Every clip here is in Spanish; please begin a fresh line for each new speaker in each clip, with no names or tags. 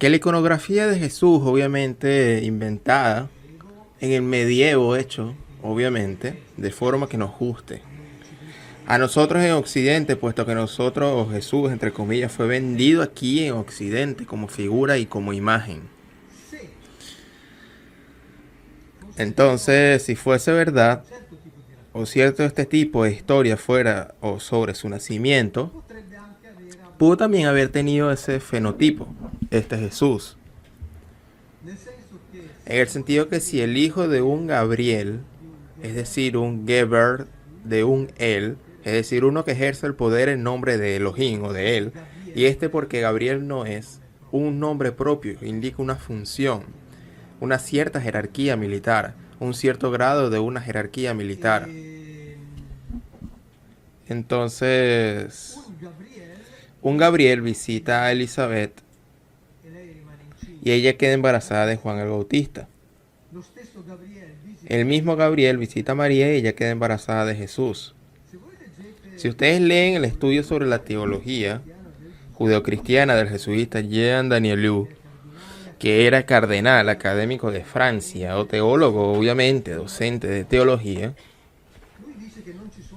Que la iconografía de Jesús, obviamente inventada, en el medievo hecho, obviamente, de forma que nos guste. A nosotros en Occidente, puesto que nosotros, Jesús, entre comillas, fue vendido aquí en Occidente como figura y como imagen. Entonces, si fuese verdad, o cierto este tipo de historia fuera o sobre su nacimiento, pudo también haber tenido ese fenotipo, este Jesús. En el sentido que si el hijo de un Gabriel, es decir, un Geber de un él, es decir, uno que ejerce el poder en nombre de Elohim o de él, y este porque Gabriel no es un nombre propio, indica una función, una cierta jerarquía militar, un cierto grado de una jerarquía militar. Entonces, un Gabriel visita a Elizabeth y ella queda embarazada de Juan el Bautista. El mismo Gabriel visita a María y ella queda embarazada de Jesús. Si ustedes leen el estudio sobre la teología judeocristiana del jesuita Jean Danielou, que era cardenal académico de Francia, o teólogo, obviamente, docente de teología,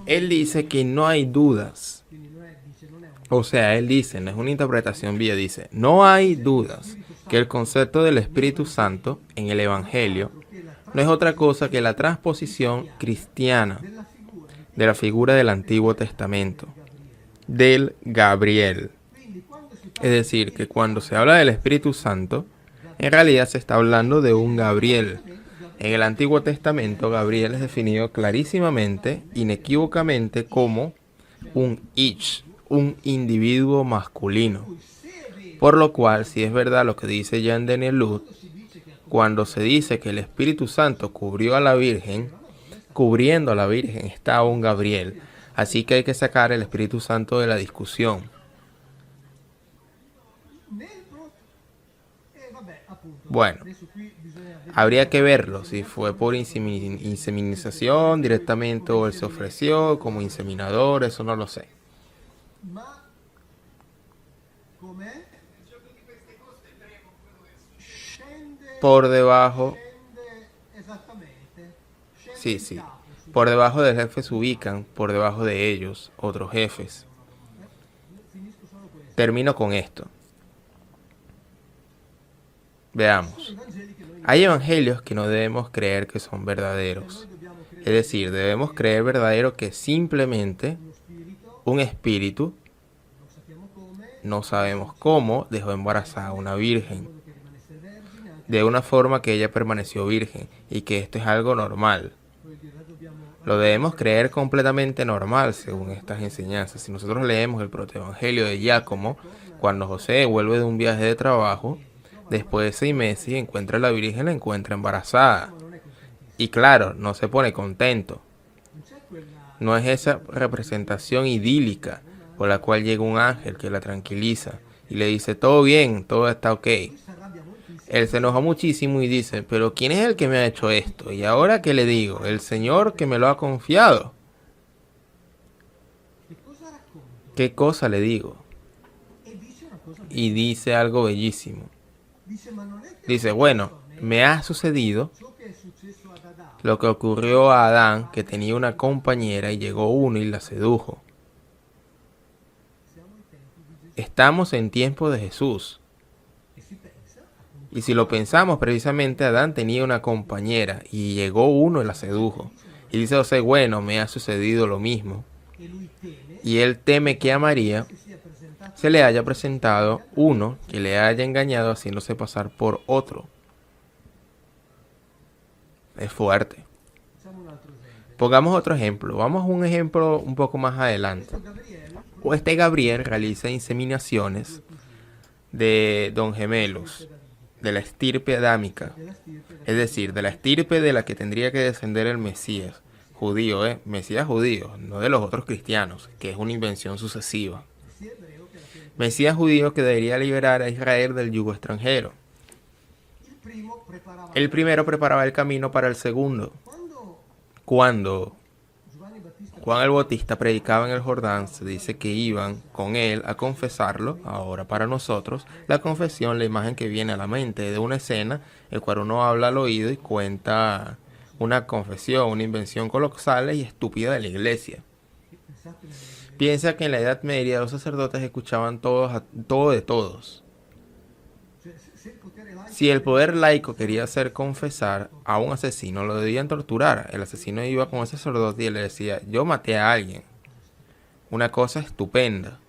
él dice que no hay dudas. O sea, él dice, no es una interpretación vía, dice, no hay dudas que el concepto del Espíritu Santo en el Evangelio no es otra cosa que la transposición cristiana de la figura del Antiguo Testamento, del Gabriel. Es decir, que cuando se habla del Espíritu Santo, en realidad se está hablando de un Gabriel. En el Antiguo Testamento, Gabriel es definido clarísimamente, inequívocamente, como un Ich, un individuo masculino. Por lo cual, si es verdad lo que dice Jean Danielou, cuando se dice que el Espíritu Santo cubrió a la Virgen, cubriendo a la Virgen está un Gabriel. Así que hay que sacar el Espíritu Santo de la discusión. Bueno, habría que verlo, si fue por inseminización directamente o él se ofreció como inseminador, eso no lo sé. Por debajo, sí, por debajo del jefe se ubican, por debajo de ellos, otros jefes. Termino con esto. Veamos. Hay evangelios que no debemos creer que son verdaderos. Es decir, debemos creer verdadero que simplemente un espíritu, no sabemos cómo, dejó embarazada a una virgen. De una forma que ella permaneció virgen y que esto es algo normal. Lo debemos creer completamente normal según estas enseñanzas. Si nosotros leemos el protoevangelio de Giacomo, cuando José vuelve de un viaje de trabajo, después de 6 meses encuentra a la Virgen, la encuentra embarazada. Y claro, no se pone contento. No es esa representación idílica por la cual llega un ángel que la tranquiliza y le dice todo bien, todo está ok. Él se enoja muchísimo y dice, pero ¿quién es el que me ha hecho esto? ¿Y ahora qué le digo? El Señor que me lo ha confiado. ¿Qué cosa le digo? Y dice algo bellísimo. Dice, bueno, me ha sucedido lo que ocurrió a Adán, que tenía una compañera y llegó uno y la sedujo. Estamos en tiempo de Jesús. Y si lo pensamos, precisamente Adán tenía una compañera y llegó uno y la sedujo. Y dice José, bueno, me ha sucedido lo mismo. Y él teme que a María se le haya presentado uno que le haya engañado haciéndose pasar por otro. Es fuerte. Pongamos otro ejemplo. Vamos a un ejemplo un poco más adelante. Este Gabriel realiza inseminaciones de don gemelos, de la estirpe adámica, es decir, de la estirpe de la que tendría que descender el Mesías judío, Mesías judío, no de los otros cristianos, que es una invención sucesiva. Mesías judío que debería liberar a Israel del yugo extranjero. El primero preparaba el camino para el segundo. Cuando Juan el Bautista predicaba en el Jordán, se dice que iban con él a confesarlo. Ahora para nosotros, la confesión, la imagen que viene a la mente de una escena, el cual uno habla al oído y cuenta una confesión, una invención colosal y estúpida de la iglesia. Piensa que en la Edad Media los sacerdotes escuchaban todo de todos. Si el poder laico quería hacer confesar a un asesino, lo debían torturar. El asesino iba con el sacerdote y le decía: yo maté a alguien. Una cosa estupenda.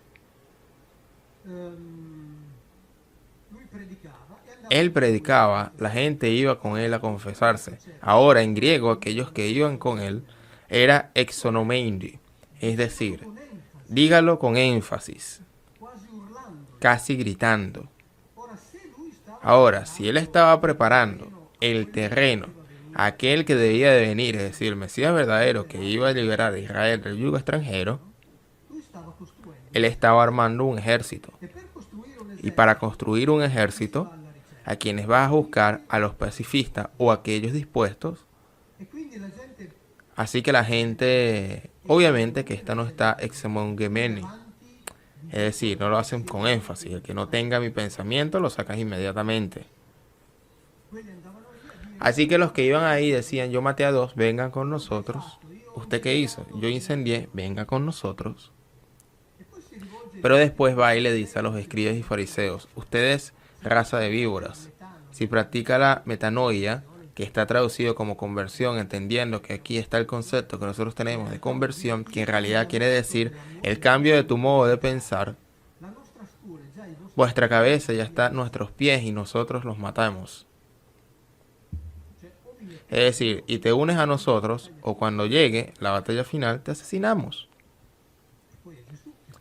Él predicaba, la gente iba con él a confesarse. Ahora, en griego, aquellos que iban con él era exonomeindi, es decir, dígalo con énfasis, casi gritando. Ahora, si él estaba preparando el terreno, aquel que debía de venir, es decir, el Mesías verdadero que iba a liberar a Israel del yugo extranjero, él estaba armando un ejército. Y para construir un ejército, a quienes vas a buscar, a los pacifistas o a aquellos dispuestos. Así que la gente, obviamente que esta no está exemongemeni, es decir, no lo hacen con énfasis. El que no tenga mi pensamiento lo sacas inmediatamente. Así que los que iban ahí decían: yo maté a 2, vengan con nosotros. ¿Usted qué hizo? Yo incendié, venga con nosotros. Pero después va y le dice a los escribas y fariseos: ustedes, raza de víboras, si practica la metanoia, que está traducido como conversión, entendiendo que aquí está el concepto que nosotros tenemos de conversión, que en realidad quiere decir el cambio de tu modo de pensar, vuestra cabeza ya está a nuestros pies y nosotros los matamos. Es decir, y te unes a nosotros, o cuando llegue la batalla final te asesinamos.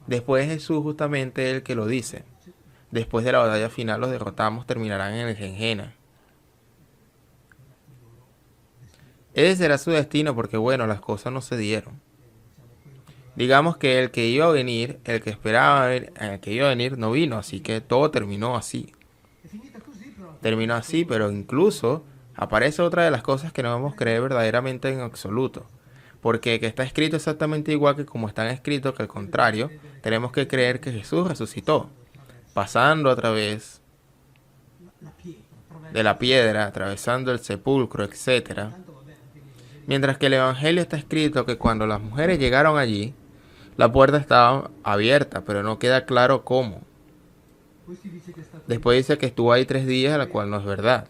Después Jesús justamente el que lo dice: después de la batalla final los derrotamos, terminarán en el Gehenna. Ese será su destino porque, bueno, las cosas no se dieron. Digamos que el que iba a venir, el que esperaba el que iba a venir, no vino, así que todo terminó así. Terminó así, pero incluso aparece otra de las cosas que no debemos creer verdaderamente en absoluto. Porque que está escrito exactamente igual que como están escritos, que al contrario, tenemos que creer que Jesús resucitó, pasando a través de la piedra, atravesando el sepulcro, etc. Mientras que el Evangelio está escrito que cuando las mujeres llegaron allí, la puerta estaba abierta, pero no queda claro cómo. Después dice que estuvo ahí 3 días, la cual no es verdad.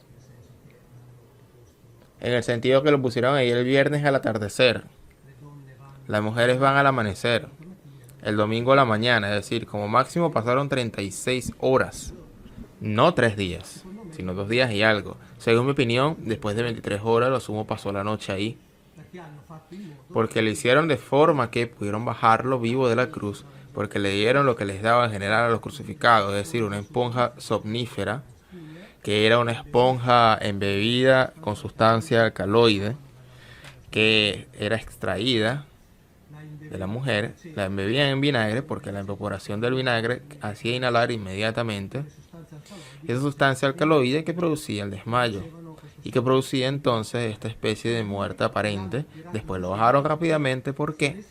En el sentido que lo pusieron ahí el viernes al atardecer. Las mujeres van al amanecer. El domingo a la mañana, es decir, como máximo pasaron 36 horas. No 3 días, sino 2 días y algo. Según mi opinión, después de 23 horas, lo sumo pasó la noche ahí. Porque lo hicieron de forma que pudieron bajarlo vivo de la cruz, porque le dieron lo que les daba en general a los crucificados, es decir, una esponja somnífera, que era una esponja embebida con sustancia alcaloide, que era extraída de la mujer, la embebían en vinagre, porque la evaporación del vinagre hacía inhalar inmediatamente esa sustancia alcaloide que producía el desmayo, y que producía entonces esta especie de muerte aparente. Después lo bajaron rápidamente. ¿Por qué?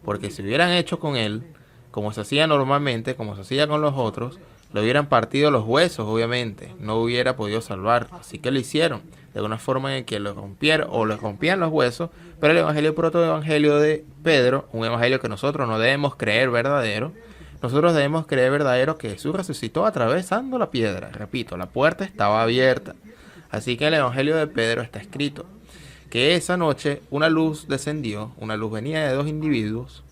Porque si hubieran hecho con él, como se hacía normalmente, como se hacía con los otros, le hubieran partido los huesos, obviamente. No hubiera podido salvarlo. Así que lo hicieron de una forma en que lo rompieron, o le rompían los huesos. Pero el evangelio protoevangelio de Pedro, un evangelio que nosotros no debemos creer verdadero, nosotros debemos creer verdadero que Jesús resucitó atravesando la piedra. Repito, la puerta estaba abierta. Así que en el Evangelio de Pedro está escrito que esa noche una luz descendió, una luz venía de 2 individuos,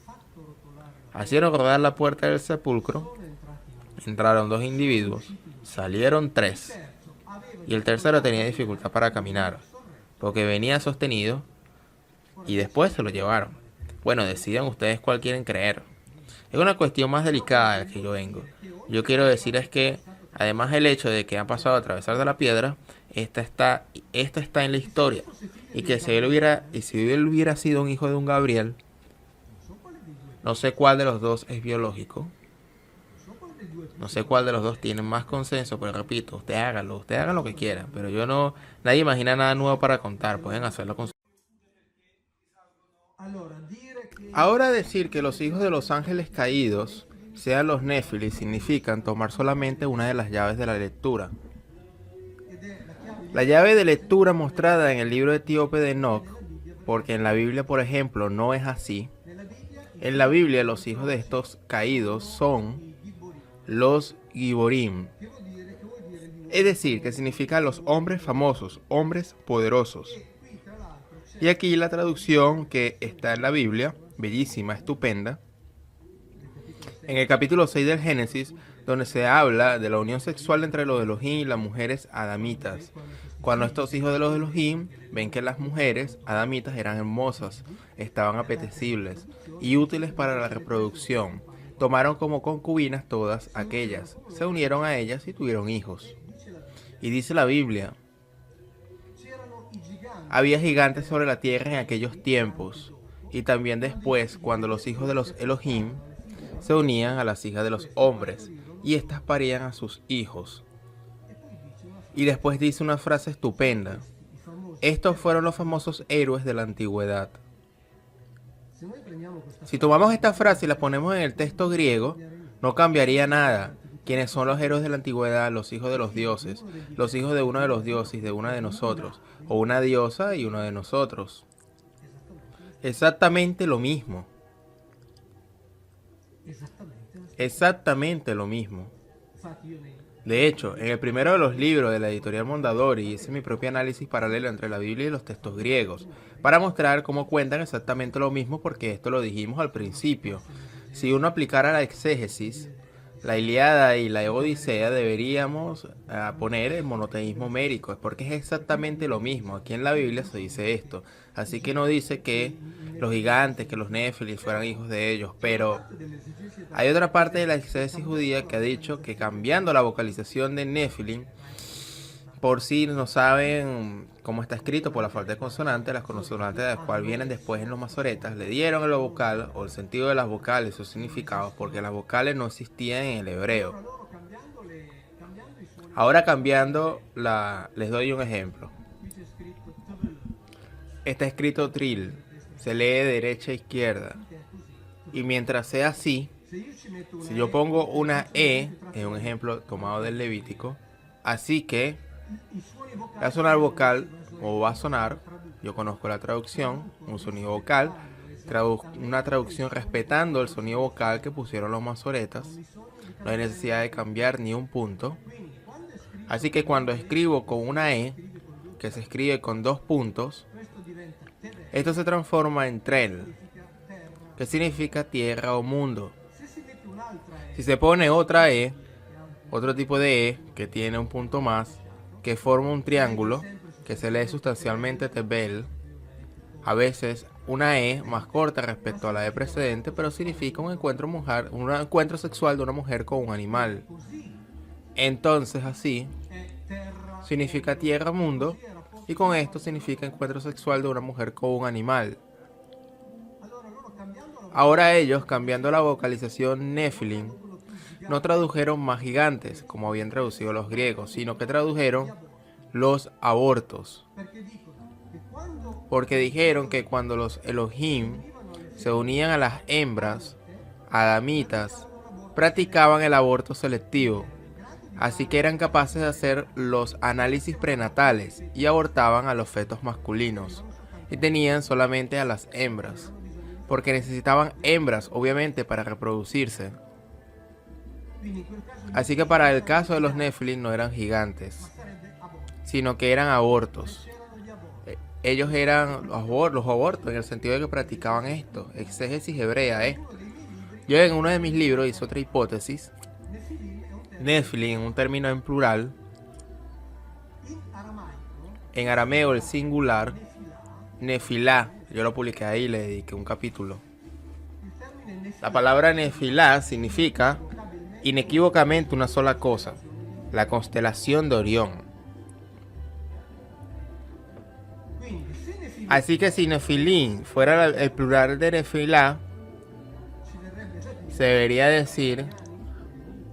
hicieron rodar la puerta del sepulcro, entraron 2 individuos, salieron 3, y el tercero tenía dificultad para caminar, porque venía sostenido, y después se lo llevaron. Bueno, decidan ustedes cuál quieren creer. Es una cuestión más delicada de la que yo vengo. Yo quiero decir es que, además del hecho de que han pasado a atravesar de la piedra, esta está en la historia. Y que si él hubiera sido un hijo de un Gabriel, no sé cuál de los dos es biológico, no sé cuál de los dos tiene más consenso, pero repito, ustedes hagan lo que quieran, pero nadie imagina nada nuevo para contar, pueden hacerlo con Ahora decir que los hijos de los ángeles caídos sean los Néfilis significan tomar solamente una de las llaves de la lectura. La llave de lectura mostrada en el libro etíope de Enoch, porque en la Biblia, por ejemplo, no es así. En la Biblia los hijos de estos caídos son los Giborim, es decir, que significa los hombres famosos, hombres poderosos. Y aquí la traducción que está en la Biblia, bellísima, estupenda, en el capítulo 6 del Génesis, donde se habla de la unión sexual entre los Elohim y las mujeres adamitas. Cuando estos hijos de los Elohim ven que las mujeres adamitas eran hermosas, estaban apetecibles y útiles para la reproducción, tomaron como concubinas todas aquellas, se unieron a ellas y tuvieron hijos. Y dice la Biblia, había gigantes sobre la tierra en aquellos tiempos, y también después, cuando los hijos de los Elohim se unían a las hijas de los hombres, y éstas parían a sus hijos. Y después dice una frase estupenda, estos fueron los famosos héroes de la antigüedad. Si tomamos esta frase y la ponemos en el texto griego, no cambiaría nada. ¿Quiénes son los héroes de la antigüedad? Los hijos de los dioses, los hijos de uno de los dioses, de una de nosotros, o una diosa y uno de nosotros. Exactamente lo mismo. Exactamente lo mismo. De hecho, en el primero de los libros de la editorial Mondadori hice mi propio análisis paralelo entre la Biblia y los textos griegos, para mostrar cómo cuentan exactamente lo mismo, porque esto lo dijimos al principio. Si uno aplicara la exégesis, la Ilíada y la Odisea, deberíamos poner el monoteísmo homérico, porque es exactamente lo mismo. Aquí en la Biblia se dice esto, así que no dice que los gigantes, que los Néfilis fueran hijos de ellos, pero hay otra parte de la exégesis judía que ha dicho que cambiando la vocalización de Nefilim, por si no saben cómo está escrito por la falta de consonantes, las consonantes de las cuales vienen después en los masoretas, le dieron el vocal o el sentido de las vocales, sus significados, porque las vocales no existían en el hebreo. Ahora cambiando, les doy un ejemplo. Está escrito trill, se lee de derecha a izquierda, y mientras sea así, si yo pongo una E, es un ejemplo tomado del Levítico, así que va a sonar vocal o va a sonar, yo conozco la traducción, un sonido vocal, una traducción respetando el sonido vocal que pusieron los masoretas, no hay necesidad de cambiar ni un punto. Así que cuando escribo con una E, que se escribe con 2 puntos, esto se transforma en trel, que significa tierra o mundo. Si se pone otra E, otro tipo de E, que tiene un punto más, que forma un triángulo, que se lee sustancialmente tebel, a veces una E más corta respecto a la E precedente, pero significa un encuentro sexual de una mujer con un animal. Entonces así, significa tierra, mundo, y con esto significa encuentro sexual de una mujer con un animal. Ahora ellos, cambiando la vocalización Nephilim, no tradujeron más gigantes, como habían traducido los griegos, sino que tradujeron los abortos. Porque dijeron que cuando los Elohim se unían a las hembras, adamitas, practicaban el aborto selectivo. Así que eran capaces de hacer los análisis prenatales y abortaban a los fetos masculinos. Y tenían solamente a las hembras, porque necesitaban hembras, obviamente, para reproducirse. Así que para el caso de los Nephilim no eran gigantes, sino que eran abortos. Ellos eran los abortos, en el sentido de que practicaban esto. Exégesis hebrea, Yo en uno de mis libros hice otra hipótesis. Nephilim, un término en plural. En arameo el singular, Nefilá. Yo lo publiqué ahí, le dediqué un capítulo. La palabra Nefilá significa inequívocamente una sola cosa: la constelación de Orión. Así que si Nefilim fuera el plural de Nefilá, se debería decir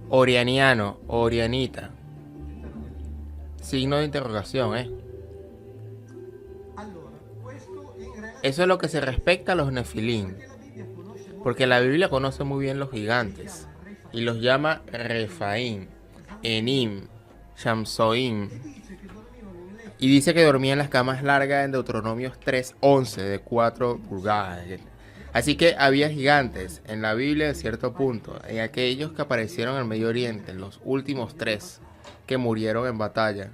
orianiano o orianita. Signo de interrogación, Eso es lo que se respecta a los Nefilim. Porque la Biblia conoce muy bien los gigantes y los llama Refaim, Enim, Shamsoim. Y dice que dormía en las camas largas en Deuteronomios 3:11 de 4 pulgadas. Así que había gigantes en la Biblia en cierto punto, en aquellos que aparecieron en el Medio Oriente, en los últimos 3 que murieron en batalla.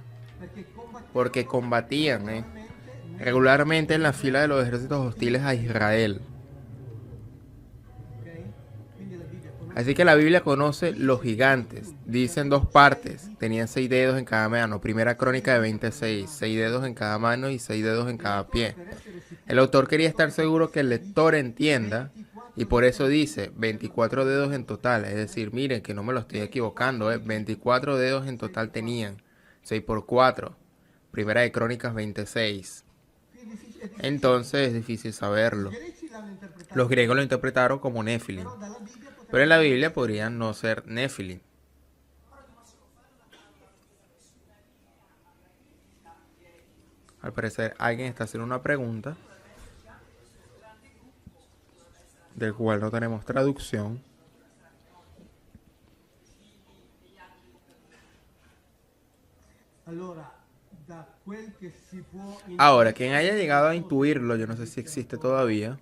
Porque combatían regularmente en la fila de los ejércitos hostiles a Israel. Así que la Biblia conoce los gigantes. Dice en 2 partes. Tenían 6 dedos en cada mano. Primera Crónica de 26. 6 dedos en cada mano y 6 dedos en cada pie. El autor quería estar seguro que el lector entienda. Y por eso dice 24 dedos en total. Es decir, miren que no me lo estoy equivocando. 24 dedos en total tenían. 6 por 4. Primera de Crónicas 26. Entonces es difícil saberlo. Los griegos lo interpretaron como Nefilim. Pero en la Biblia podrían no ser Nefilim. Al parecer alguien está haciendo una pregunta del cual no tenemos traducción. Ahora, quien haya llegado a intuirlo, yo no sé si existe todavía,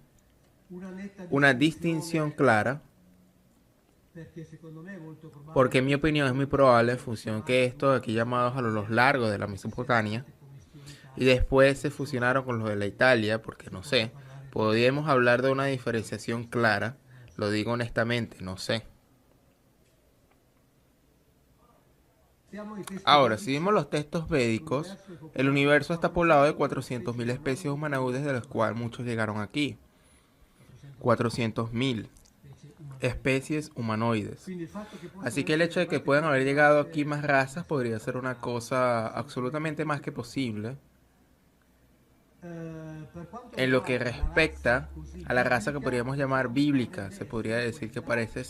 una distinción clara, porque en mi opinión es muy probable en función que estos aquí llamados a los largos de la Mesopotamia y después se fusionaron con los de la Italia, porque no sé, podríamos hablar de una diferenciación clara, lo digo honestamente, no sé. Ahora, si vemos los textos védicos, el universo está poblado de 400.000 especies humanoides, de las cuales muchos llegaron aquí. 400.000 especies humanoides. Así que el hecho de que puedan haber llegado aquí más razas podría ser una cosa absolutamente más que posible. En lo que respecta a la raza que podríamos llamar bíblica, se podría decir que parece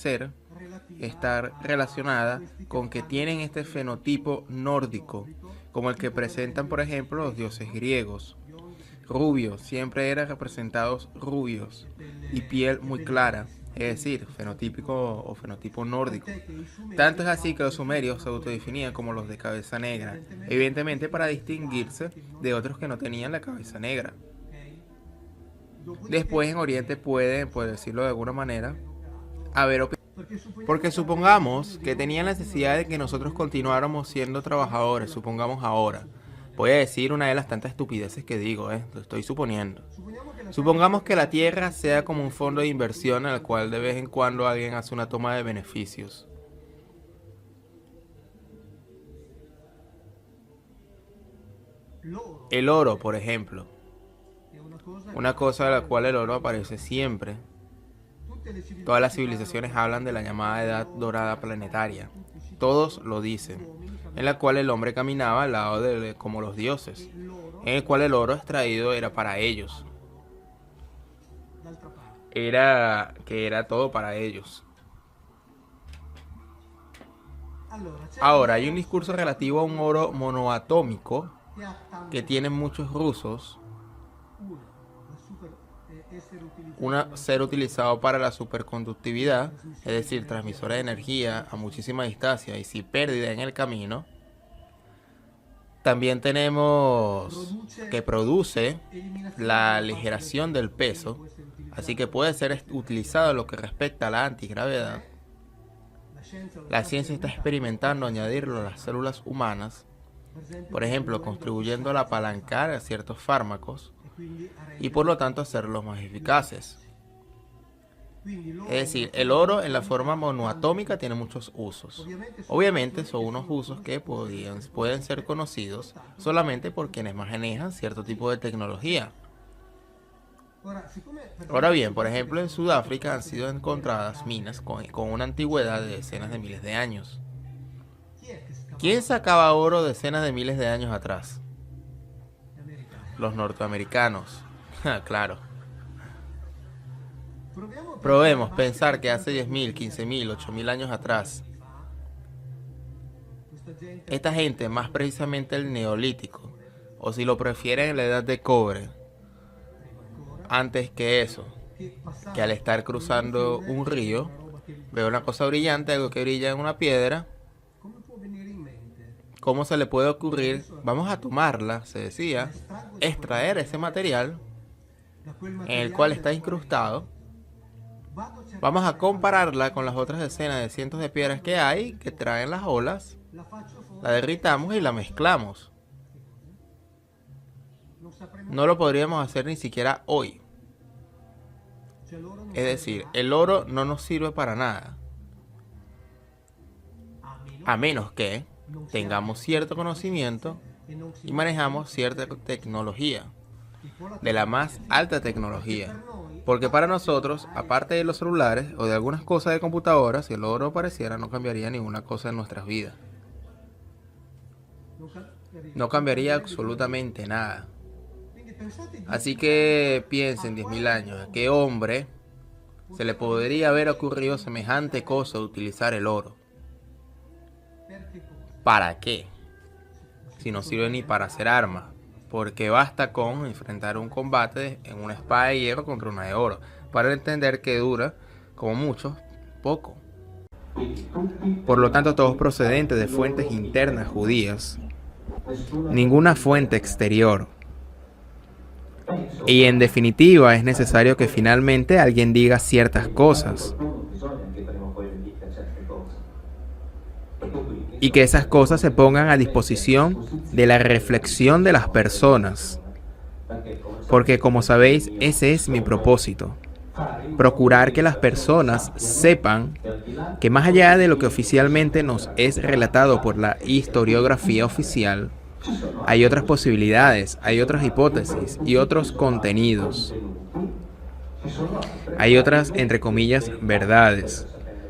estar relacionada con que tienen este fenotipo nórdico, como el que presentan, por ejemplo, los dioses griegos. Rubios, siempre eran representados rubios y piel muy clara, es decir, fenotípico o fenotipo nórdico. Tanto es así que los sumerios se autodefinían como los de cabeza negra, evidentemente para distinguirse de otros que no tenían la cabeza negra. Después en Oriente pueden, por decirlo de alguna manera, haber opiniones. Porque supongamos que tenían la necesidad de que nosotros continuáramos siendo trabajadores, supongamos ahora. Voy a decir una de las tantas estupideces que digo, lo estoy suponiendo. Supongamos que la Tierra sea como un fondo de inversión en el cual de vez en cuando alguien hace una toma de beneficios. El oro, por ejemplo. Una cosa de la cual el oro aparece siempre. Todas las civilizaciones hablan de la llamada Edad Dorada Planetaria. Todos lo dicen. En la cual el hombre caminaba al lado de como los dioses. En el cual el oro extraído era para ellos. Era todo para ellos. Ahora, hay un discurso relativo a un oro monoatómico que tienen muchos rusos. Ser utilizado para la superconductividad, es decir, transmisora de energía a muchísima distancia y sin pérdida en el camino. También tenemos que produce la aligeración del peso, así que puede ser utilizado en lo que respecta a la antigravedad. La ciencia está experimentando añadirlo a las células humanas, por ejemplo, contribuyendo a apalancar a ciertos fármacos y por lo tanto hacerlos más eficaces. Es decir, el oro en la forma monoatómica tiene muchos usos. Obviamente son unos usos que pueden ser conocidos solamente por quienes manejan cierto tipo de tecnología. Ahora bien, por ejemplo, en Sudáfrica han sido encontradas minas con una antigüedad de decenas de miles de años. ¿Quién sacaba oro decenas de miles de años atrás? Los norteamericanos. Claro. Probemos pensar que hace 10.000, 15.000, 8.000 años atrás, esta gente, más precisamente el neolítico, o si lo prefieren la edad de cobre, antes que eso, que al estar cruzando un río, veo una cosa brillante, algo que brilla en una piedra. ¿Cómo se le puede ocurrir? Vamos a tomarla, se decía, extraer ese material en el cual está incrustado. Vamos a compararla con las otras decenas de cientos de piedras que hay, que traen las olas, la derritamos y la mezclamos. No lo podríamos hacer ni siquiera hoy. Es decir, el oro no nos sirve para nada, a menos que tengamos cierto conocimiento y manejamos cierta tecnología, de la más alta tecnología. Porque para nosotros, aparte de los celulares o de algunas cosas de computadoras, si el oro apareciera no cambiaría ninguna cosa en nuestras vidas. No cambiaría absolutamente nada. Así que piensen 10.000 años, ¿a qué hombre se le podría haber ocurrido semejante cosa de utilizar el oro? ¿Para qué? Si no sirve ni para hacer armas. Porque basta con enfrentar un combate en una espada de hierro contra una de oro, para entender que dura, como mucho, poco. Por lo tanto, todos procedentes de fuentes internas judías, ninguna fuente exterior. Y en definitiva, es necesario que finalmente alguien diga ciertas cosas. Y que esas cosas se pongan a disposición de la reflexión de las personas. Porque como sabéis, ese es mi propósito. Procurar que las personas sepan que más allá de lo que oficialmente nos es relatado por la historiografía oficial, hay otras posibilidades, hay otras hipótesis y otros contenidos. Hay otras, entre comillas, verdades.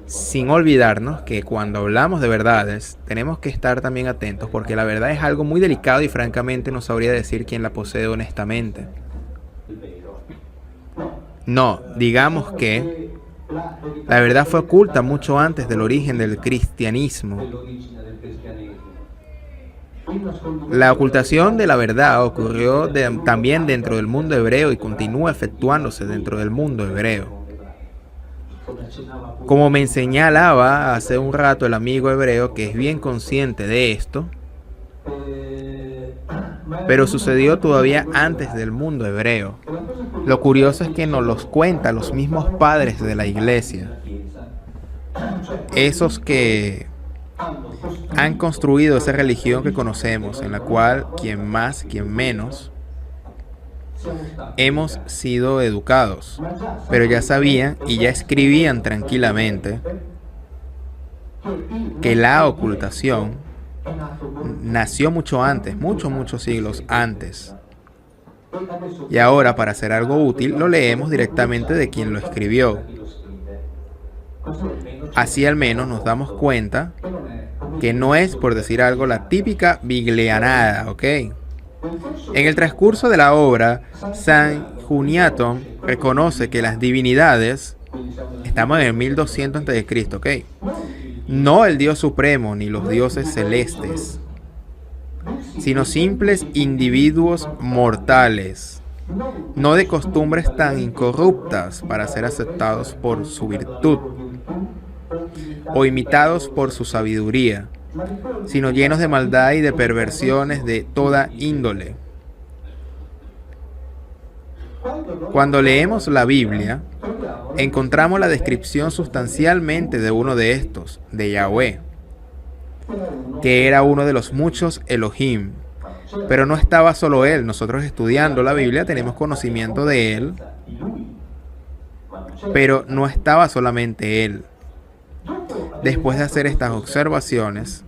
Sin olvidarnos que cuando hablamos de verdades, tenemos que estar también atentos porque la verdad es algo muy delicado y francamente no sabría decir quién la posee honestamente. No, digamos que la verdad fue oculta mucho antes del origen del cristianismo. La ocultación de la verdad ocurrió también dentro del mundo hebreo y continúa efectuándose dentro del mundo hebreo. Como me señalaba hace un rato el amigo hebreo que es bien consciente de esto, pero sucedió todavía antes del mundo hebreo. Lo curioso es que nos los cuentan los mismos padres de la iglesia, esos que han construido esa religión que conocemos, en la cual quien más, quien menos, hemos sido educados, pero ya sabían y ya escribían tranquilamente que la ocultación nació mucho antes, muchos siglos antes. Y ahora, para hacer algo útil, lo leemos directamente de quien lo escribió. Así al menos nos damos cuenta que no es, por decir algo, la típica biblianada, ¿ok? En el transcurso de la obra, San Juniato reconoce que las divinidades, estamos en el 1200 a.C., ¿ok? No el Dios supremo ni los dioses celestes, sino simples individuos mortales, no de costumbres tan incorruptas para ser aceptados por su virtud o imitados por su sabiduría, sino llenos de maldad y de perversiones de toda índole. Cuando leemos la Biblia, encontramos la descripción sustancialmente de uno de estos, de Yahweh, que era uno de los muchos Elohim. Pero no estaba solo él. Nosotros estudiando la Biblia tenemos conocimiento de él, pero no estaba solamente él. Después de hacer estas observaciones,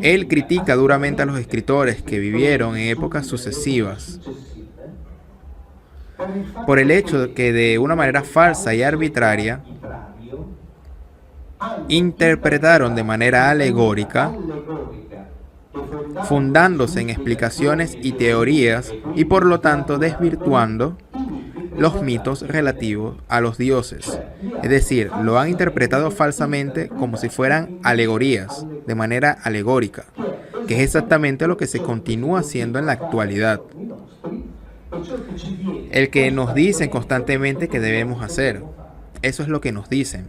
él critica duramente a los escritores que vivieron en épocas sucesivas por el hecho de que de una manera falsa y arbitraria interpretaron de manera alegórica, fundándose en explicaciones y teorías y por lo tanto desvirtuando los mitos relativos a los dioses. Es decir, lo han interpretado falsamente como si fueran alegorías, de manera alegórica, que es exactamente lo que se continúa haciendo en la actualidad. el que nos dicen constantemente que debemos hacer. Eso es lo que nos dicen.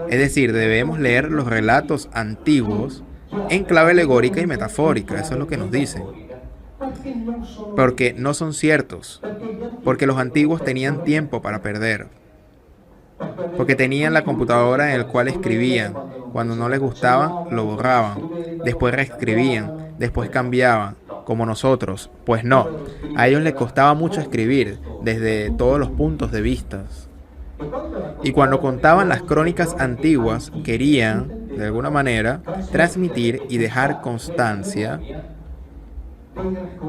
Es decir, debemos leer los relatos antiguos en clave alegórica y metafórica. Eso es lo que nos dicen. Porque no son ciertos. Porque los antiguos tenían tiempo para perder. Porque tenían la computadora en la cual escribían. Cuando no les gustaba, lo borraban. Después reescribían. Después cambiaban. Como nosotros. Pues no. A ellos les costaba mucho escribir. Desde todos los puntos de vista. Y cuando contaban las crónicas antiguas, querían, de alguna manera, transmitir y dejar constancia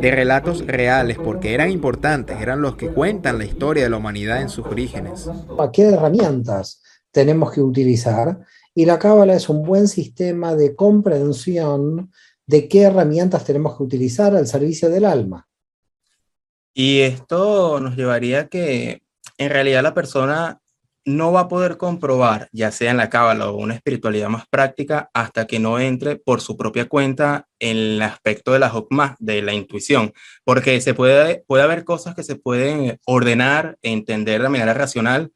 de relatos reales, porque eran importantes, eran los que cuentan la historia de la humanidad en sus orígenes.
¿Qué herramientas tenemos que utilizar? Y la cábala es un buen sistema de comprensión de qué herramientas tenemos que utilizar al servicio del alma.
Y esto nos llevaría a que en realidad la persona no va a poder comprobar, ya sea en la cábala o una espiritualidad más práctica, hasta que no entre por su propia cuenta en el aspecto de la Jokmah, de la intuición, porque puede haber cosas que se pueden ordenar, entender de manera racional,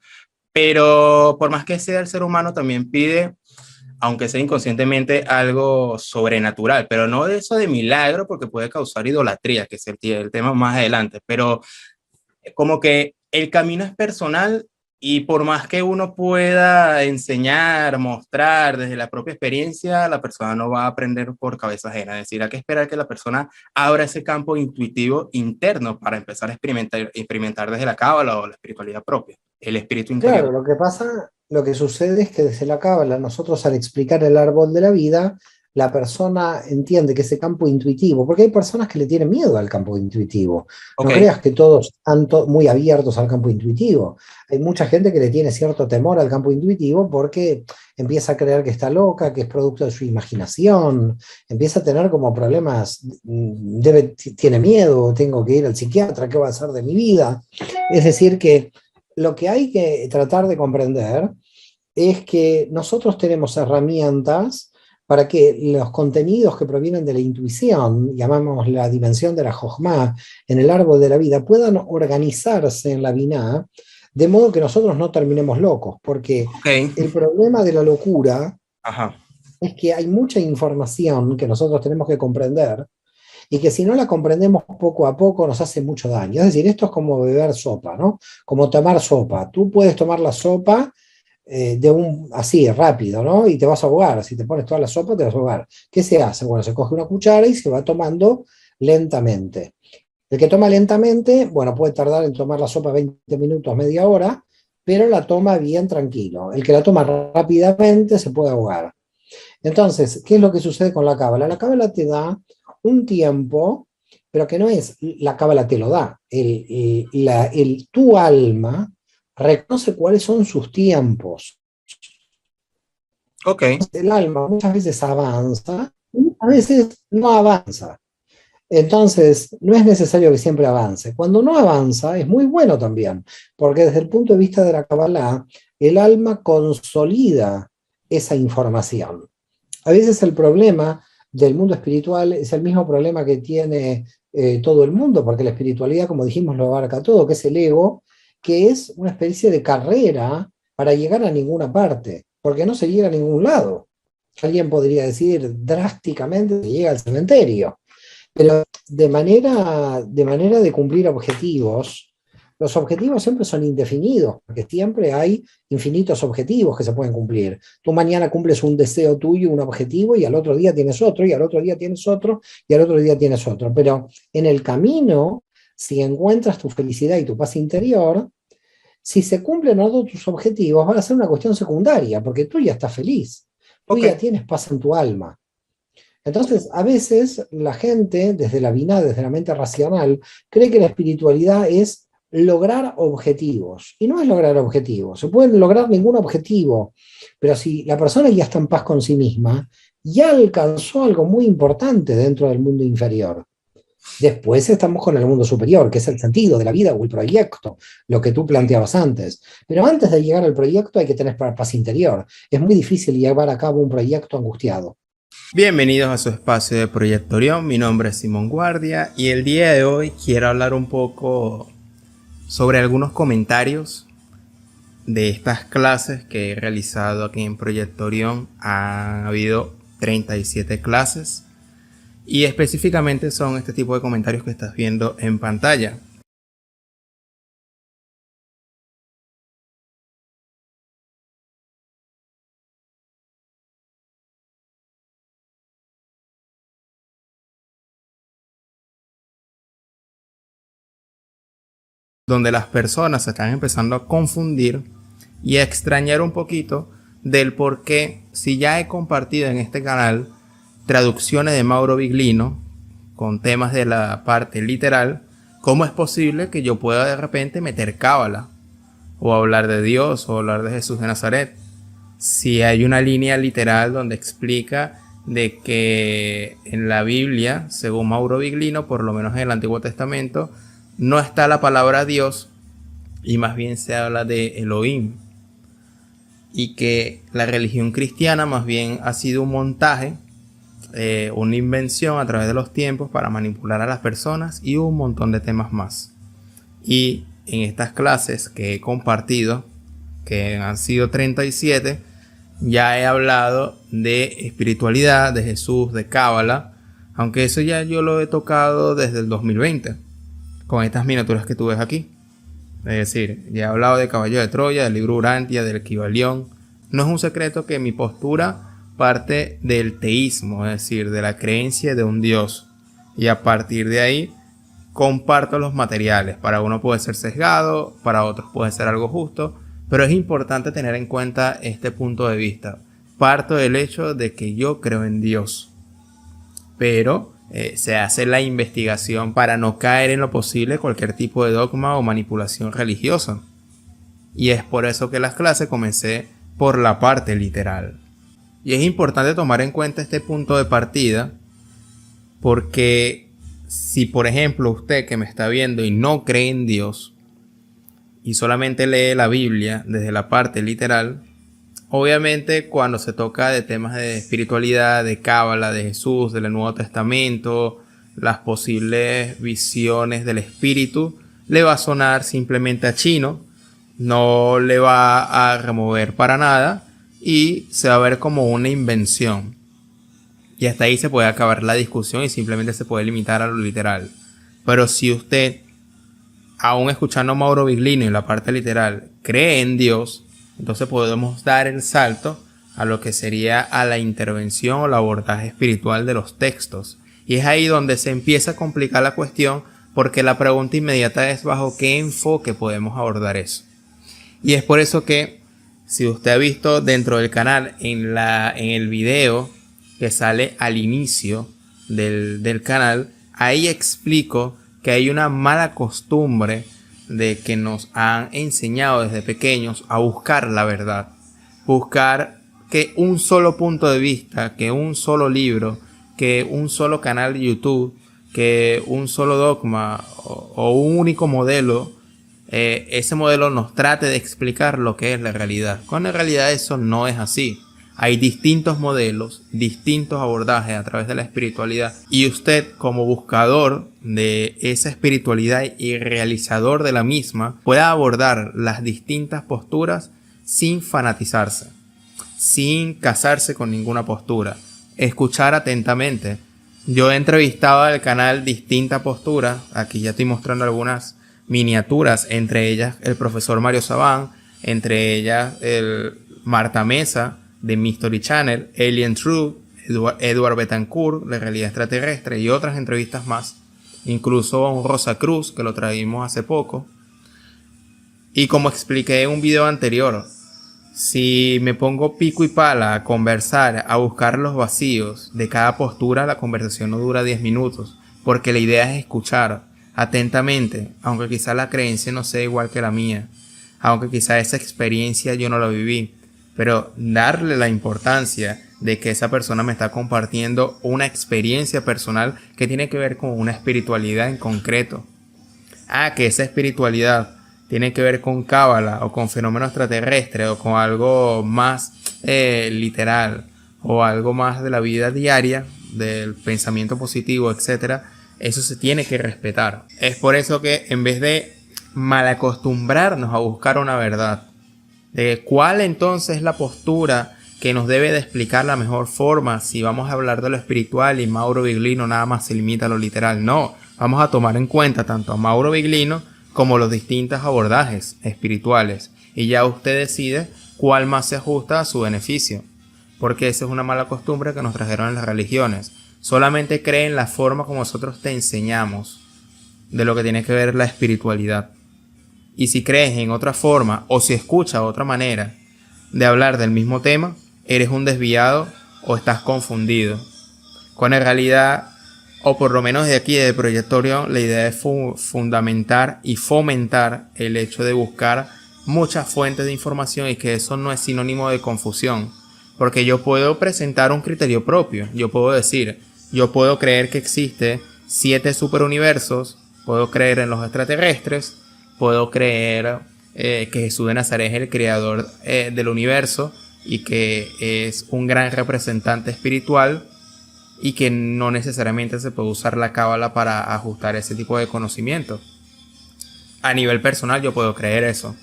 pero por más que sea, el ser humano también pide, aunque sea inconscientemente, algo sobrenatural, pero no de eso de milagro, porque puede causar idolatría, que es el tema más adelante, pero como que el camino es personal y por más que uno pueda enseñar, mostrar desde la propia experiencia, la persona no va a aprender por cabeza ajena. Es decir, hay que esperar que la persona abra ese campo intuitivo interno para empezar a experimentar desde la cábala o la espiritualidad propia, el espíritu interior.
Claro, lo que pasa, lo que sucede es que desde la cábala, nosotros al explicar el árbol de la vida, la persona entiende que ese campo intuitivo, porque hay personas que le tienen miedo al campo intuitivo.
Ok,
No creas que todos están muy abiertos al campo intuitivo. Hay mucha gente que le tiene cierto temor al campo intuitivo porque empieza a creer que está loca, que es producto de su imaginación, empieza a tener como problemas, tiene miedo, tengo que ir al psiquiatra, ¿qué va a hacer de mi vida? Es decir, que lo que hay que tratar de comprender es que nosotros tenemos herramientas para que los contenidos que provienen de la intuición, llamamos la dimensión de la Jojma, en el árbol de la vida, puedan organizarse en la Binah, de modo que nosotros no terminemos locos, porque
ok,
el problema de la locura
ajá,
es que hay mucha información que nosotros tenemos que comprender y que si no la comprendemos poco a poco nos hace mucho daño. Es decir, esto es como beber sopa, ¿no? Como tomar sopa. Tú puedes tomar la sopa así, rápido, ¿no? Y te vas a ahogar. Si te pones toda la sopa, te vas a ahogar. ¿Qué se hace? Bueno, se coge una cuchara y se va tomando lentamente. El que toma lentamente, bueno, puede tardar en tomar la sopa 20 minutos, media hora, pero la toma bien tranquilo. El que la toma rápidamente se puede ahogar. Entonces, ¿qué es lo que sucede con la cábala? La cábala te da un tiempo, pero que no es la cábala te lo da. Tu alma reconoce cuáles son sus tiempos.
ok,
El alma muchas veces avanza, a veces no avanza. Entonces, no es necesario que siempre avance. Cuando no avanza, es muy bueno también, porque desde el punto de vista de la Kabbalah, el alma consolida esa información. A veces el problema del mundo espiritual es el mismo problema que tiene todo el mundo, porque la espiritualidad, como dijimos, lo abarca todo, que es el ego, que es una especie de carrera para llegar a ninguna parte, porque no se llega a ningún lado. Alguien podría decir drásticamente que llega al cementerio, pero de manera de cumplir objetivos, los objetivos siempre son indefinidos, porque siempre hay infinitos objetivos que se pueden cumplir. Tú mañana cumples un deseo tuyo, un objetivo, y al otro día tienes otro, y al otro día tienes otro, y al otro día tienes otro. Pero en el camino, si encuentras tu felicidad y tu paz interior, si se cumplen o no tus objetivos, van a ser una cuestión secundaria, porque tú ya estás feliz, tú
ok.
ya tienes paz en tu alma. Entonces, a veces la gente, desde la Binah, desde la mente racional, cree que la espiritualidad es lograr objetivos. Y no es lograr objetivos. Se puede lograr ningún objetivo. Pero si la persona ya está en paz con sí misma, ya alcanzó algo muy importante dentro del mundo inferior. Después estamos con el mundo superior, que es el sentido de la vida o el proyecto, lo que tú planteabas antes. Pero antes de llegar al proyecto hay que tener paz interior. Es muy difícil llevar a cabo un proyecto angustiado.
Bienvenidos a su espacio de Proyecto Orión. Mi nombre es Simón Guardia y el día de hoy quiero hablar un poco sobre algunos comentarios de estas clases que he realizado aquí en Proyecto Orión. Han habido 37 clases y específicamente son este tipo de comentarios que estás viendo en pantalla. Donde las personas se están empezando a confundir y a extrañar un poquito del por qué, si ya he compartido en este canal traducciones de Mauro Viglino con temas de la parte literal, ¿cómo es posible que yo pueda de repente meter cábala o hablar de Dios o hablar de Jesús de Nazaret? Si hay una línea literal donde explica de que en la Biblia, según Mauro Viglino, por lo menos en el Antiguo Testamento, no está la palabra Dios y más bien se habla de Elohim, y que la religión cristiana más bien ha sido un montaje, una invención a través de los tiempos para manipular a las personas y un montón de temas más. Y en estas clases que he compartido, que han sido 37, ya he hablado de espiritualidad, de Jesús, de cábala, aunque eso ya yo lo he tocado desde el 2020 con estas miniaturas que tú ves aquí. Es decir, ya he hablado de Caballo de Troya, del libro Urantia, del Equivalión. No es un secreto que mi postura parte del teísmo, es decir, de la creencia de un Dios. Y a partir de ahí comparto los materiales. Para uno puede ser sesgado, para otros puede ser algo justo, pero es importante tener en cuenta este punto de vista. Parto del hecho de que yo creo en Dios, pero se hace la investigación para no caer en lo posible cualquier tipo de dogma o manipulación religiosa. Y es por eso que las clases comencé por la parte literal. Y es importante tomar en cuenta este punto de partida, porque si por ejemplo usted que me está viendo y no cree en Dios y solamente lee la Biblia desde la parte literal, obviamente cuando se toca de temas de espiritualidad, de cábala, de Jesús, del Nuevo Testamento, las posibles visiones del espíritu, le va a sonar simplemente a chino, no le va a remover para nada y se va a ver como una invención. Y hasta ahí se puede acabar la discusión y simplemente se puede limitar a lo literal. Pero si usted, aún escuchando a Mauro Viglino en la parte literal, cree en Dios, entonces podemos dar el salto a lo que sería a la intervención o el abordaje espiritual de los textos. Y es ahí donde se empieza a complicar la cuestión, porque la pregunta inmediata es bajo qué enfoque podemos abordar eso. Y es por eso que si usted ha visto dentro del canal en el video que sale al inicio del canal, ahí explico que hay una mala costumbre de que nos han enseñado desde pequeños a buscar la verdad, buscar que un solo punto de vista, que un solo libro, que un solo canal de YouTube, que un solo dogma o un único modelo, ese modelo nos trate de explicar lo que es la realidad, cuando en realidad eso no es así. Hay distintos modelos, distintos abordajes a través de la espiritualidad, y usted como buscador de esa espiritualidad y realizador de la misma puede abordar las distintas posturas sin fanatizarse, sin casarse con ninguna postura, escuchar atentamente. Yo he entrevistado al canal distintas posturas, aquí ya estoy mostrando algunas miniaturas, entre ellas el profesor Mario Sabán, entre ellas el Marta Mesa de Mystery Channel, Alien Truth, Edward Betancourt de Realidad Extraterrestre y otras entrevistas más, incluso a un Rosa Cruz que lo traímos hace poco. Y como expliqué en un video anterior, si me pongo pico y pala a conversar, a buscar los vacíos de cada postura, la conversación no dura 10 minutos, porque la idea es escuchar atentamente, aunque quizá la creencia no sea igual que la mía, aunque quizá esa experiencia yo no la viví, pero darle la importancia de que esa persona me está compartiendo una experiencia personal que tiene que ver con una espiritualidad en concreto. Que esa espiritualidad tiene que ver con cábala o con fenómenos extraterrestres o con algo más literal o algo más de la vida diaria, del pensamiento positivo, etcétera, eso se tiene que respetar. Es por eso que en vez de malacostumbrarnos a buscar una verdad, de cuál entonces es la postura que nos debe de explicar la mejor forma, si vamos a hablar de lo espiritual y Mauro Viglino nada más se limita a lo literal, no, vamos a tomar en cuenta tanto a Mauro Viglino como los distintos abordajes espirituales, y ya usted decide cuál más se ajusta a su beneficio, porque esa es una mala costumbre que nos trajeron en las religiones. Solamente cree en la forma como nosotros te enseñamos de lo que tiene que ver la espiritualidad. Y si crees en otra forma o si escuchas otra manera de hablar del mismo tema, eres un desviado o estás confundido. Cuando en realidad, o por lo menos de aquí de Proyectorio, la idea es fundamentar y fomentar el hecho de buscar muchas fuentes de información, y que eso no es sinónimo de confusión. Porque yo puedo presentar un criterio propio. Yo puedo decir, yo puedo creer que existe 7 superuniversos, puedo creer en los extraterrestres, puedo creer que Jesús de Nazaret es el creador del universo y que es un gran representante espiritual, y que no necesariamente se puede usar la cábala para ajustar ese tipo de conocimiento. A nivel personal yo puedo creer eso,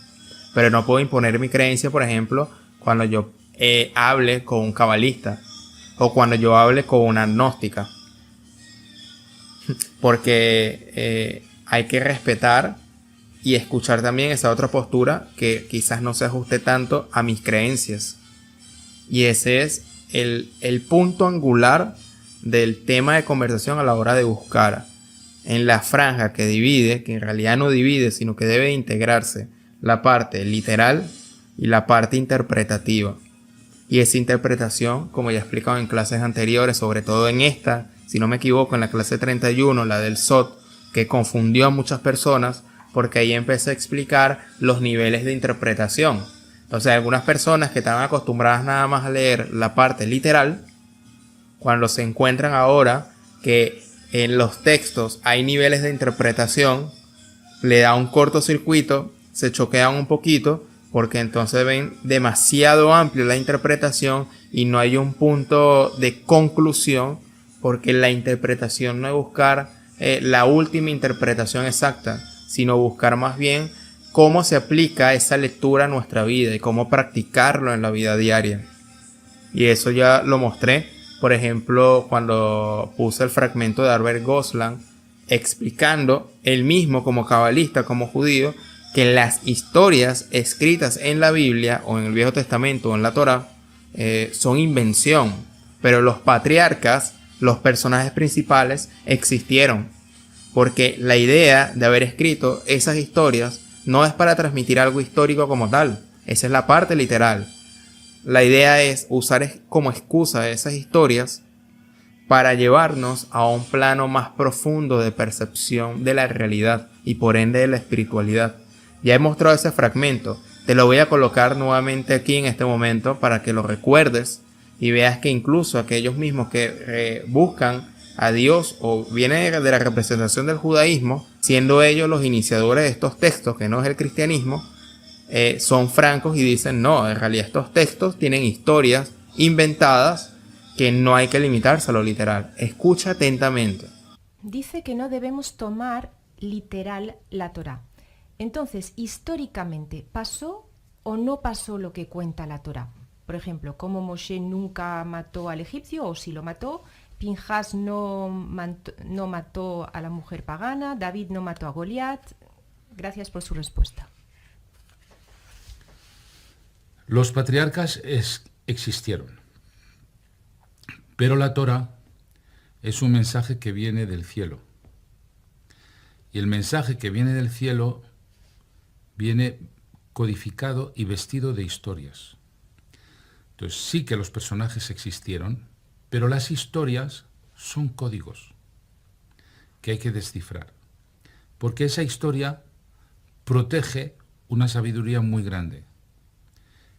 pero no puedo imponer mi creencia, por ejemplo, cuando yo hable con un cabalista o cuando yo hable con una agnóstica, porque hay que respetar y escuchar también esa otra postura que quizás no se ajuste tanto a mis creencias. Y ese es el punto angular del tema de conversación a la hora de buscar en la franja que divide, que en realidad no divide, sino que debe integrarse la parte literal y la parte interpretativa. Y esa interpretación, como ya he explicado en clases anteriores, sobre todo en esta, si no me equivoco, en la clase 31, la del SOT, que confundió a muchas personas, porque ahí empecé a explicar los niveles de interpretación. Entonces, algunas personas que estaban acostumbradas nada más a leer la parte literal, cuando se encuentran ahora que en los textos hay niveles de interpretación, le da un cortocircuito, se choquean un poquito, porque entonces ven demasiado amplio la interpretación y no hay un punto de conclusión, porque la interpretación no es buscar la última interpretación exacta, sino buscar más bien cómo se aplica esa lectura a nuestra vida y cómo practicarlo en la vida diaria. Y eso ya lo mostré, por ejemplo, cuando puse el fragmento de Albert Goslan explicando él mismo como cabalista, como judío, que las historias escritas en la Biblia o en el Viejo Testamento o en la Torá son invención, pero los patriarcas, los personajes principales, existieron, porque la idea de haber escrito esas historias no es para transmitir algo histórico como tal, esa es la parte literal. La idea es usar como excusa esas historias para llevarnos a un plano más profundo de percepción de la realidad y por ende de la espiritualidad. Ya he mostrado ese fragmento, te lo voy a colocar nuevamente aquí en este momento para que lo recuerdes y veas que incluso aquellos mismos que buscan a Dios o vienen de la representación del judaísmo, siendo ellos los iniciadores de estos textos, que no es el cristianismo, son francos y dicen no, en realidad estos textos tienen historias inventadas que no hay que limitarse a lo literal. Escucha atentamente.
Dice que no debemos tomar literal la Torá. Entonces, históricamente, ¿pasó o no pasó lo que cuenta la Torá? Por ejemplo, ¿cómo Moshe nunca mató al egipcio o si lo mató? Pinjas no mató a la mujer pagana, David no mató a Goliat. Gracias por su respuesta.
Los patriarcas existieron, pero la Torá es un mensaje que viene del cielo. Y el mensaje que viene del cielo viene codificado y vestido de historias. Entonces sí que los personajes existieron, pero las historias son códigos que hay que descifrar, porque esa historia protege una sabiduría muy grande.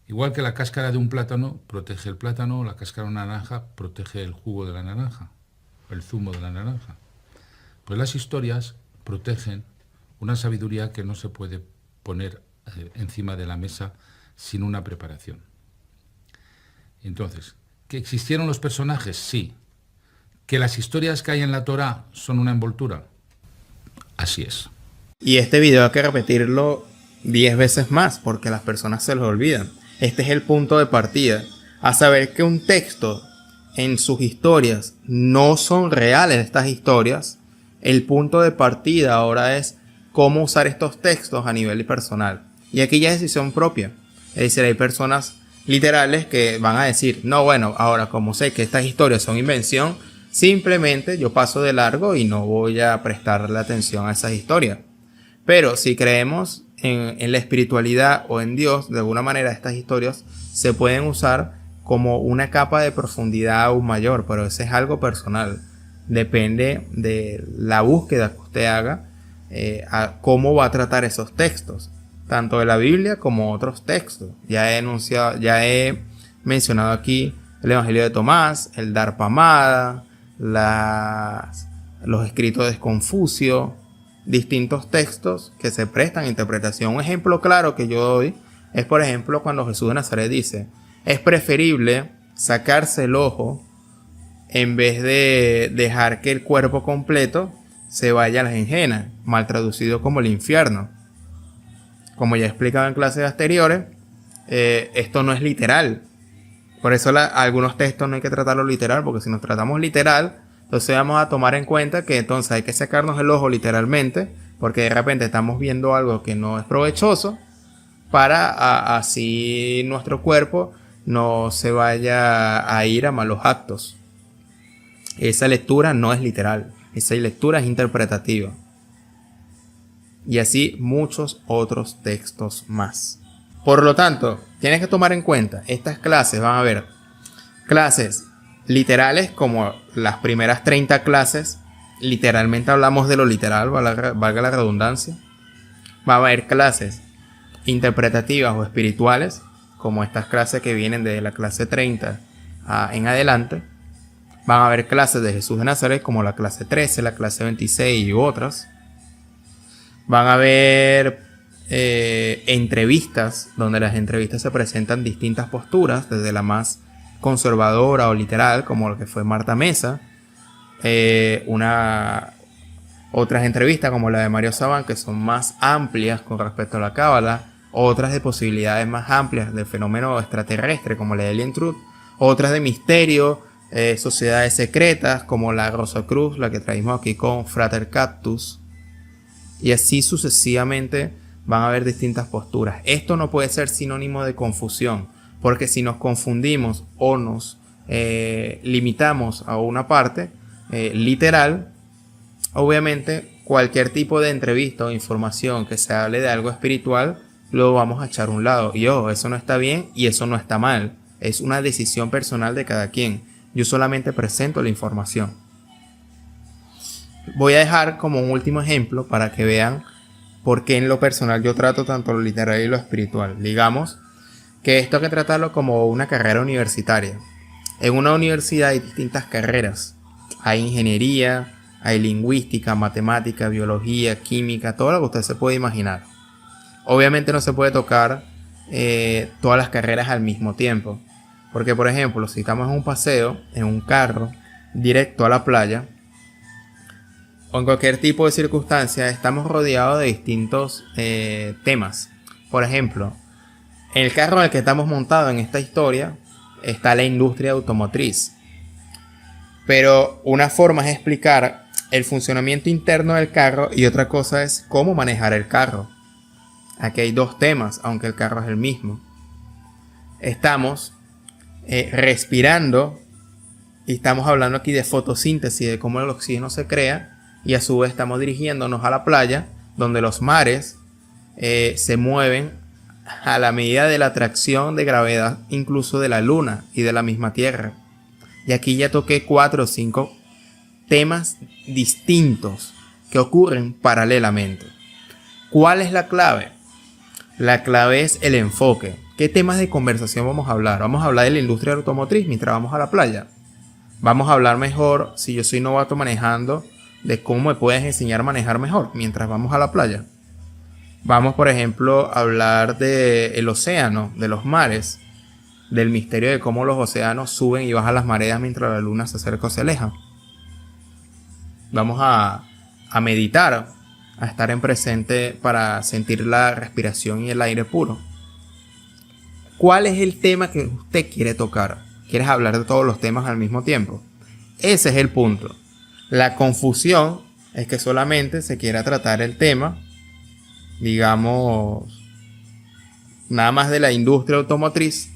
Igual que la cáscara de un plátano protege el plátano, la cáscara de una naranja protege el jugo de la naranja, el zumo de la naranja. Pues las historias protegen una sabiduría que no se puede poner encima de la mesa sin una preparación. Entonces, ¿Que existieron los personajes? Sí. ¿Que las historias que hay en la Torá son una envoltura? Así es.
Y este video hay que repetirlo 10 veces más porque las personas se lo olvidan. Este es el punto de partida. A saber que un texto en sus historias no son reales estas historias, el punto de partida ahora es cómo usar estos textos a nivel personal. Y aquí ya es decisión propia. Es decir, hay personas literales que van a decir, no, bueno, ahora como sé que estas historias son invención, simplemente yo paso de largo y no voy a prestarle atención a esas historias. Pero si creemos en la espiritualidad o en Dios, de alguna manera estas historias se pueden usar como una capa de profundidad aún mayor, pero eso es algo personal. Depende de la búsqueda que usted haga, a cómo va a tratar esos textos, tanto de la Biblia como otros textos. Ya he mencionado aquí el Evangelio de Tomás, el Darpa Amada, los escritos de Confucio, distintos textos que se prestan a interpretación. Un ejemplo claro que yo doy es, por ejemplo, cuando Jesús de Nazaret dice: es preferible sacarse el ojo en vez de dejar que el cuerpo completo se vaya a las berenjenas, mal traducido como el infierno. Como ya he explicado en clases anteriores, esto no es literal. Por eso algunos textos no hay que tratarlo literal, porque si nos tratamos literal, entonces vamos a tomar en cuenta que entonces hay que sacarnos el ojo literalmente, porque de repente estamos viendo algo que no es provechoso, para así nuestro cuerpo no se vaya a ir a malos actos. Esa lectura no es literal, esa lectura es interpretativa. Y así muchos otros textos más. Por lo tanto, tienes que tomar en cuenta, estas clases van a haber clases literales, como las primeras 30 clases, literalmente hablamos de lo literal, valga la redundancia. Va a haber clases interpretativas o espirituales, como estas clases que vienen de la clase 30 en adelante. Van a haber clases de Jesús de Nazaret, como la clase 13, la clase 26 y otras. Van a haber entrevistas, donde las entrevistas se presentan distintas posturas, desde la más conservadora o literal, como lo que fue Marta Mesa, otras entrevistas como la de Mario Sabán, que son más amplias con respecto a la cábala, otras de posibilidades más amplias del fenómeno extraterrestre, como la de Alien Truth, otras de misterio, sociedades secretas, como la Rosa Cruz, la que traímos aquí con Frater Cactus, y así sucesivamente van a haber distintas posturas. Esto no puede ser sinónimo de confusión, porque si nos confundimos o nos limitamos a una parte literal, obviamente cualquier tipo de entrevista o información que se hable de algo espiritual lo vamos a echar a un lado. Y ojo, eso no está bien y eso no está mal. Es una decisión personal de cada quien. Yo solamente presento la información. Voy a dejar como un último ejemplo para que vean por qué en lo personal yo trato tanto lo literal y lo espiritual. Digamos que esto hay que tratarlo como una carrera universitaria. En una universidad hay distintas carreras. Hay ingeniería, hay lingüística, matemática, biología, química, todo lo que usted se puede imaginar. Obviamente no se puede tocar todas las carreras al mismo tiempo. Porque, por ejemplo, si estamos en un paseo, en un carro, directo a la playa, o en cualquier tipo de circunstancia, estamos rodeados de distintos temas. Por ejemplo, en el carro en el que estamos montados en esta historia, está la industria automotriz. Pero una forma es explicar el funcionamiento interno del carro y otra cosa es cómo manejar el carro. Aquí hay dos temas, aunque el carro es el mismo. Estamos respirando y estamos hablando aquí de fotosíntesis, de cómo el oxígeno se crea, y a su vez estamos dirigiéndonos a la playa, donde los mares se mueven a la medida de la atracción de gravedad, incluso de la luna y de la misma tierra. Y aquí ya toqué 4 o 5 temas distintos que ocurren paralelamente. ¿Cuál es la clave? La clave es el enfoque. ¿Qué temas de conversación vamos a hablar? Vamos a hablar de la industria automotriz mientras vamos a la playa. Vamos a hablar mejor, si yo soy novato manejando, de cómo me puedes enseñar a manejar mejor mientras vamos a la playa. Vamos, por ejemplo, a hablar del océano, de los mares, del misterio de cómo los océanos suben y bajan las mareas mientras la luna se acerca o se aleja. Vamos a meditar, a estar en presente para sentir la respiración y el aire puro. ¿Cuál es el tema que usted quiere tocar? ¿Quieres hablar de todos los temas al mismo tiempo? Ese es el punto. La confusión es que solamente se quiera tratar el tema, digamos, nada más de la industria automotriz,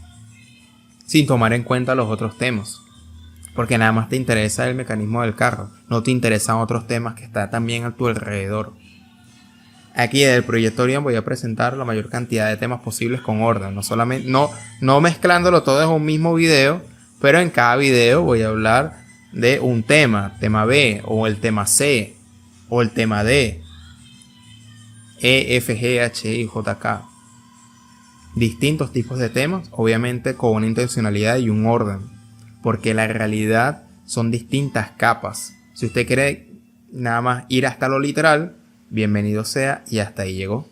sin tomar en cuenta los otros temas. Porque nada más te interesa el mecanismo del carro, no te interesan otros temas que están también a tu alrededor. Aquí en el Proyectorium voy a presentar la mayor cantidad de temas posibles con orden, no mezclándolo todo en un mismo video, pero en cada video voy a hablar de un tema B, o el tema C, o el tema D, E, F, G, H, I, J, K. Distintos tipos de temas, obviamente con una intencionalidad y un orden, porque la realidad son distintas capas. Si usted quiere nada más ir hasta lo literal, bienvenido sea y hasta ahí llegó.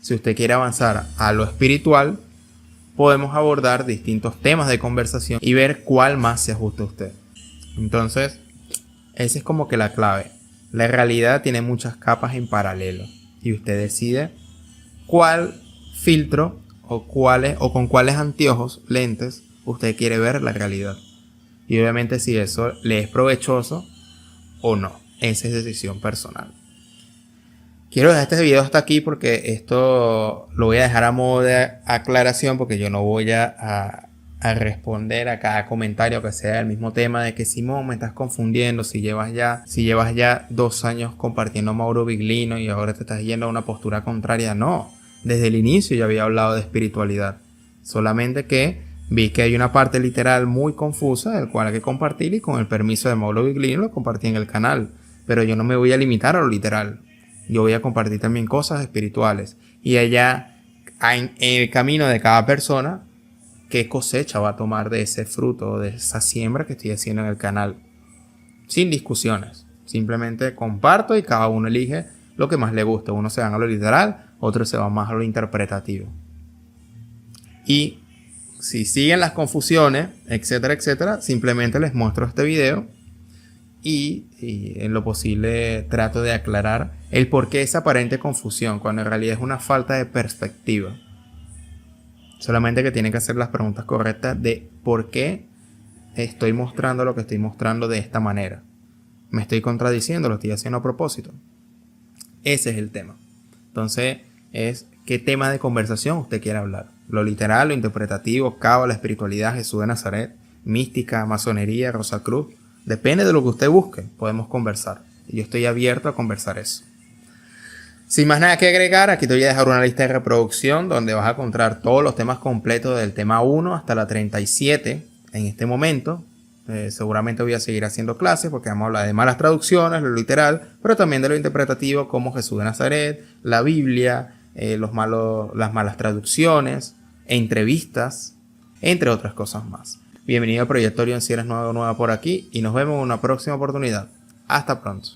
Si usted quiere avanzar a lo espiritual, podemos abordar distintos temas de conversación y ver cuál más se ajusta a usted. Entonces, esa es como que la clave. La realidad tiene muchas capas en paralelo y usted decide cuál filtro o con cuáles anteojos, lentes, usted quiere ver la realidad. Y obviamente si eso le es provechoso o no. Esa es decisión personal. Quiero dejar este video hasta aquí porque esto lo voy a dejar a modo de aclaración, porque yo no voy a responder a cada comentario que sea del mismo tema de que Simón me estás confundiendo, si llevas ya 2 años compartiendo Mauro Viglino y ahora te estás yendo a una postura contraria. No, desde el inicio yo había hablado de espiritualidad, solamente que vi que hay una parte literal muy confusa del cual hay que compartir, y con el permiso de Mauro Viglino lo compartí en el canal, pero yo no me voy a limitar a lo literal. Yo voy a compartir también cosas espirituales. Y allá, en el camino de cada persona, qué cosecha va a tomar de ese fruto, de esa siembra que estoy haciendo en el canal. Sin discusiones. Simplemente comparto y cada uno elige lo que más le guste. Uno se va a lo literal, otro se va más a lo interpretativo. Y si siguen las confusiones, etcétera, etcétera, simplemente les muestro este video. Y en lo posible trato de aclarar el por qué esa aparente confusión, cuando en realidad es una falta de perspectiva. Solamente que tienen que hacer las preguntas correctas de por qué estoy mostrando lo que estoy mostrando de esta manera. ¿Me estoy contradiciendo? ¿Lo estoy haciendo a propósito? Ese es el tema. Entonces, es qué tema de conversación usted quiere hablar. Lo literal, lo interpretativo, cábala, espiritualidad, Jesús de Nazaret, mística, masonería, Rosacruz. Depende de lo que usted busque, podemos conversar. Y yo estoy abierto a conversar eso. Sin más nada que agregar, aquí te voy a dejar una lista de reproducción donde vas a encontrar todos los temas completos del tema 1 hasta la 37 en este momento. Seguramente voy a seguir haciendo clases porque vamos a hablar de malas traducciones, lo literal, pero también de lo interpretativo como Jesús de Nazaret, la Biblia, las malas traducciones, entrevistas, entre otras cosas más. Bienvenido al Proyectorium si eres nueva por aquí y nos vemos en una próxima oportunidad. Hasta pronto.